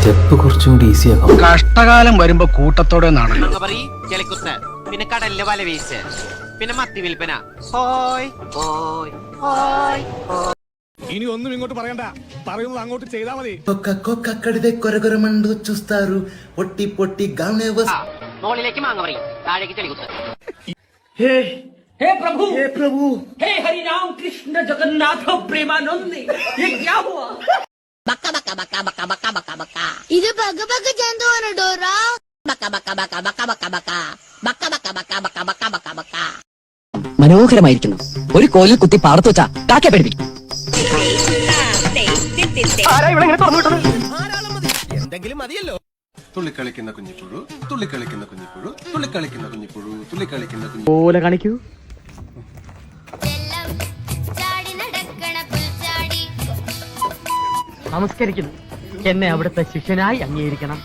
Step കുറച്ചും കൂടി easy ആക്കാം. കഷ്ടകാലം വരുമ്പോ കൂട്ടത്തോടെ നാണല്ലോ. പിന്നെ കടലിലെ വല വീശ്, പിന്നെ മത്തി വിൽപ്പന. ഹോയ് ഹോയ് ഹോയ്. ഇനി ഒന്നും ഇങ്ങോട്ട് പറയണ്ട, പറയുന്നത് അങ്ങോട്ട് ചെയ്താൽ മതി. പൊട്ടി പൊട്ടി മോളിലേക്ക് മാങ്ങ പറയും, താഴേക്ക് ചെളികുത്ത്. हे प्रभु हे हरि राम कृष्ण जगन्नाथ प्रेमानंद ये क्या हुआ? बक्का बक्का बक्का बक्का बक्का बक्का बक्का ഇത് ബഗബഗ ജന്തുവാണ് ഡോറ. ബക്ക ബക്ക ബക്ക ബക്ക ബക്ക ബക്ക ബക്ക ബക്ക ബക്ക ബക്ക ബക്ക ബക്ക ബക്ക. മനോഹരമായിരിക്കുന്നു. ഒരു കോലിൽ കുത്തി പാടത്തു വെച്ചാ കാക്ക പഠിപ്പിക്കും. എന്തെങ്കിലും മതിയല്ലോ. തുള്ളിക്കളിക്കുന്ന കുഞ്ഞിപ്പുഴു, തുള്ളിക്കളിക്കുന്ന കുഞ്ഞിപ്പുഴു, തുള്ളിക്കളിക്കുന്ന കുഞ്ഞിപ്പുഴു, തുള്ളിക്കളിക്കുന്ന കുഞ്ഞി പോലെ കാണിക്കൂ. നമസ്കരിക്കുന്നു. എന്നെ അവിടുത്തെ ശിഷ്യനായി അംഗീകരിക്കണം.